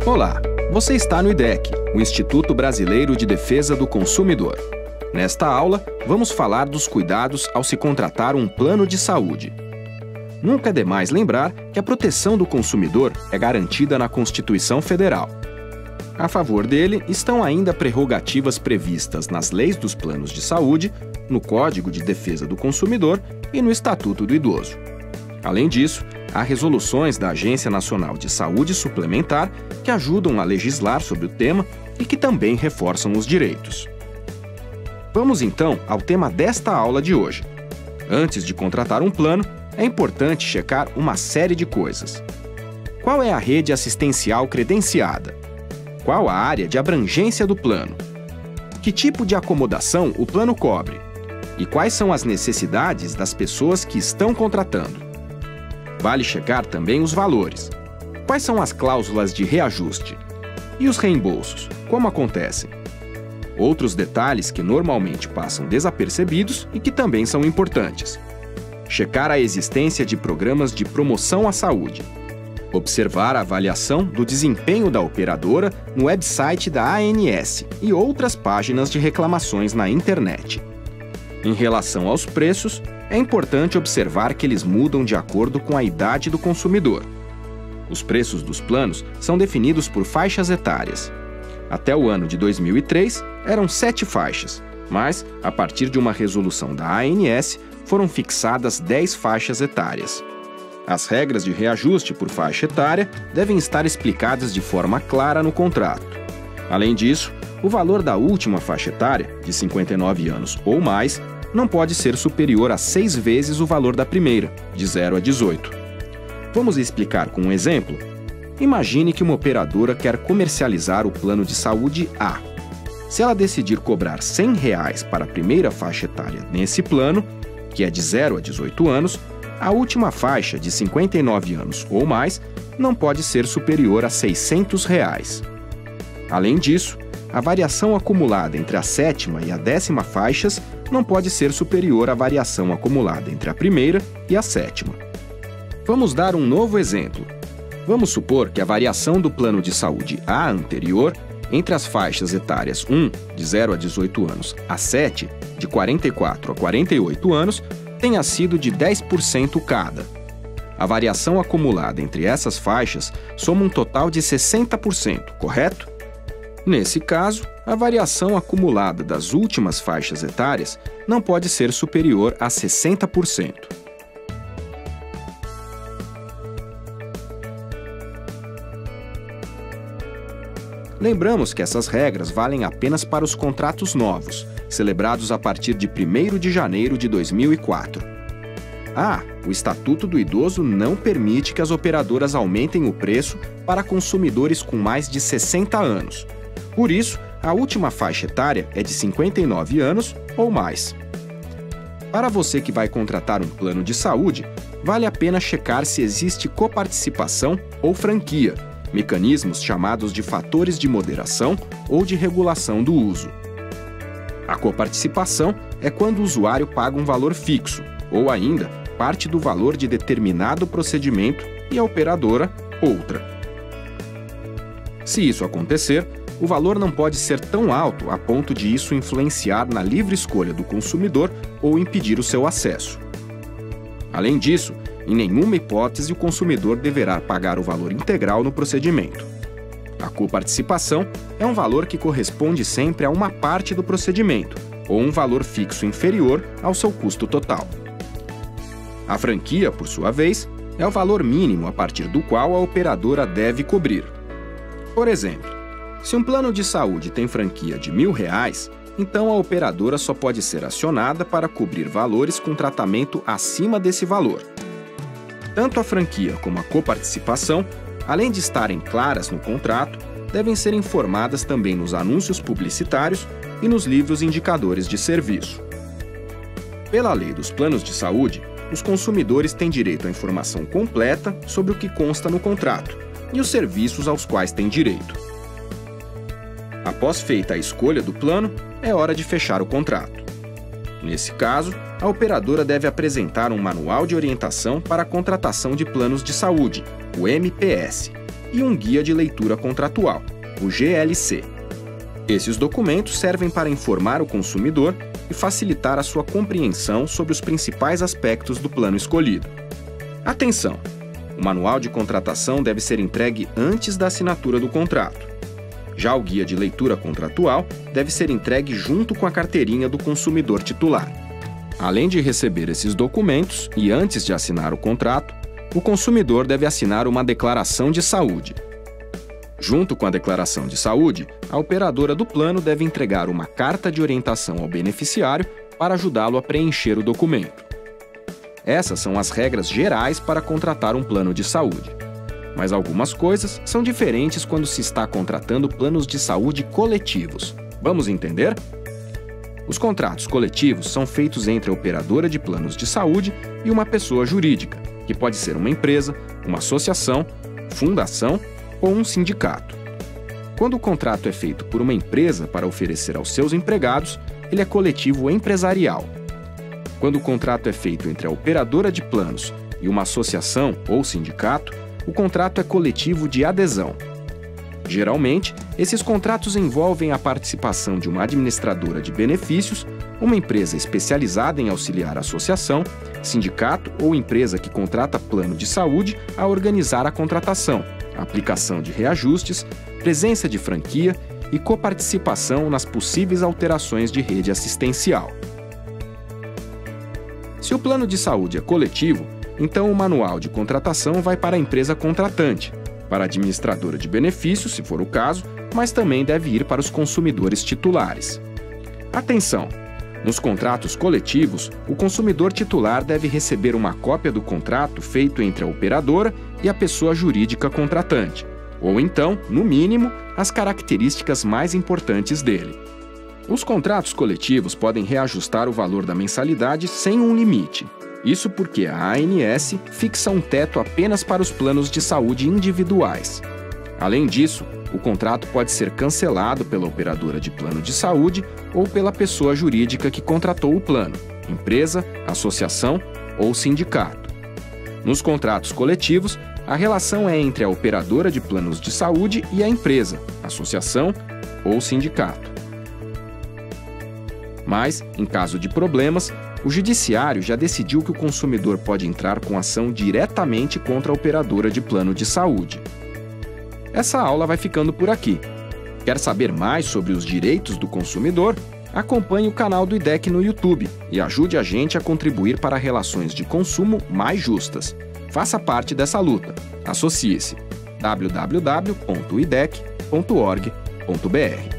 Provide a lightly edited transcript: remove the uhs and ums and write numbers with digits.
Olá, você está no IDEC, o Instituto Brasileiro de Defesa do Consumidor. Nesta aula, vamos falar dos cuidados ao se contratar um plano de saúde. Nunca é demais lembrar que a proteção do consumidor é garantida na Constituição Federal. A favor dele estão ainda prerrogativas previstas nas leis dos planos de saúde, no Código de Defesa do Consumidor e no Estatuto do Idoso. Além disso, há resoluções da Agência Nacional de Saúde Suplementar que ajudam a legislar sobre o tema e que também reforçam os direitos. Vamos então ao tema desta aula de hoje. Antes de contratar um plano, é importante checar uma série de coisas. Qual é a rede assistencial credenciada? Qual a área de abrangência do plano? Que tipo de acomodação o plano cobre? E quais são as necessidades das pessoas que estão contratando? Vale checar também os valores. Quais são as cláusulas de reajuste? E os reembolsos, como acontecem? Outros detalhes que normalmente passam desapercebidos e que também são importantes. Checar a existência de programas de promoção à saúde. Observar a avaliação do desempenho da operadora no website da ANS e outras páginas de reclamações na internet. Em relação aos preços, é importante observar que eles mudam de acordo com a idade do consumidor. Os preços dos planos são definidos por faixas etárias. Até o ano de 2003, eram 7 faixas, mas, a partir de uma resolução da ANS, foram fixadas 10 faixas etárias. As regras de reajuste por faixa etária devem estar explicadas de forma clara no contrato. Além disso, o valor da última faixa etária, de 59 anos ou mais, não pode ser superior a 6 vezes o valor da primeira, de 0 a 18. Vamos explicar com um exemplo? Imagine que uma operadora quer comercializar o plano de saúde A. Se ela decidir cobrar R$ 100 para a primeira faixa etária nesse plano, que é de 0 a 18 anos, a última faixa, de 59 anos ou mais, não pode ser superior a R$ 600. Além disso, a variação acumulada entre a 7ª e a 10ª faixas não pode ser superior à variação acumulada entre a primeira e a 7ª. Vamos dar um novo exemplo. Vamos supor que a variação do plano de saúde A anterior, entre as faixas etárias 1, de 0 a 18 anos, a 7, de 44 a 48 anos, tenha sido de 10% cada. A variação acumulada entre essas faixas soma um total de 60%, correto? Nesse caso, a variação acumulada das últimas faixas etárias não pode ser superior a 60%. Lembramos que essas regras valem apenas para os contratos novos, celebrados a partir de 1º de janeiro de 2004. O Estatuto do Idoso não permite que as operadoras aumentem o preço para consumidores com mais de 60 anos. Por isso, a última faixa etária é de 59 anos ou mais. Para você que vai contratar um plano de saúde, vale a pena checar se existe coparticipação ou franquia, mecanismos chamados de fatores de moderação ou de regulação do uso. A coparticipação é quando o usuário paga um valor fixo, ou ainda parte do valor de determinado procedimento e a operadora outra. Se isso acontecer, o valor não pode ser tão alto a ponto de isso influenciar na livre escolha do consumidor ou impedir o seu acesso. Além disso, em nenhuma hipótese o consumidor deverá pagar o valor integral no procedimento. A coparticipação é um valor que corresponde sempre a uma parte do procedimento, ou um valor fixo inferior ao seu custo total. A franquia, por sua vez, é o valor mínimo a partir do qual a operadora deve cobrir. Por exemplo, se um plano de saúde tem franquia de R$ 1.000, então a operadora só pode ser acionada para cobrir valores com tratamento acima desse valor. Tanto a franquia como a coparticipação, além de estarem claras no contrato, devem ser informadas também nos anúncios publicitários e nos livros indicadores de serviço. Pela lei dos planos de saúde, os consumidores têm direito à informação completa sobre o que consta no contrato e os serviços aos quais têm direito. Após feita a escolha do plano, é hora de fechar o contrato. Nesse caso, a operadora deve apresentar um Manual de Orientação para a Contratação de Planos de Saúde, o MPS, e um Guia de Leitura Contratual, o GLC. Esses documentos servem para informar o consumidor e facilitar a sua compreensão sobre os principais aspectos do plano escolhido. Atenção! O manual de contratação deve ser entregue antes da assinatura do contrato. Já o guia de leitura contratual deve ser entregue junto com a carteirinha do consumidor titular. Além de receber esses documentos e antes de assinar o contrato, o consumidor deve assinar uma declaração de saúde. Junto com a declaração de saúde, a operadora do plano deve entregar uma carta de orientação ao beneficiário para ajudá-lo a preencher o documento. Essas são as regras gerais para contratar um plano de saúde. Mas algumas coisas são diferentes quando se está contratando planos de saúde coletivos. Vamos entender? Os contratos coletivos são feitos entre a operadora de planos de saúde e uma pessoa jurídica, que pode ser uma empresa, uma associação, fundação ou um sindicato. Quando o contrato é feito por uma empresa para oferecer aos seus empregados, ele é coletivo empresarial. Quando o contrato é feito entre a operadora de planos e uma associação ou sindicato, o contrato é coletivo de adesão. Geralmente, esses contratos envolvem a participação de uma administradora de benefícios, uma empresa especializada em auxiliar a associação, sindicato ou empresa que contrata plano de saúde a organizar a contratação, a aplicação de reajustes, presença de franquia e coparticipação nas possíveis alterações de rede assistencial. Se o plano de saúde é coletivo, então o manual de contratação vai para a empresa contratante, para a administradora de benefícios, se for o caso, mas também deve ir para os consumidores titulares. Atenção! Nos contratos coletivos, o consumidor titular deve receber uma cópia do contrato feito entre a operadora e a pessoa jurídica contratante, ou então, no mínimo, as características mais importantes dele. Os contratos coletivos podem reajustar o valor da mensalidade sem um limite. Isso porque a ANS fixa um teto apenas para os planos de saúde individuais. Além disso, o contrato pode ser cancelado pela operadora de plano de saúde ou pela pessoa jurídica que contratou o plano, empresa, associação ou sindicato. Nos contratos coletivos, a relação é entre a operadora de planos de saúde e a empresa, associação ou sindicato. Mas, em caso de problemas, o judiciário já decidiu que o consumidor pode entrar com ação diretamente contra a operadora de plano de saúde. Essa aula vai ficando por aqui. Quer saber mais sobre os direitos do consumidor? Acompanhe o canal do IDEC no YouTube e ajude a gente a contribuir para relações de consumo mais justas. Faça parte dessa luta. Associe-se. www.idec.org.br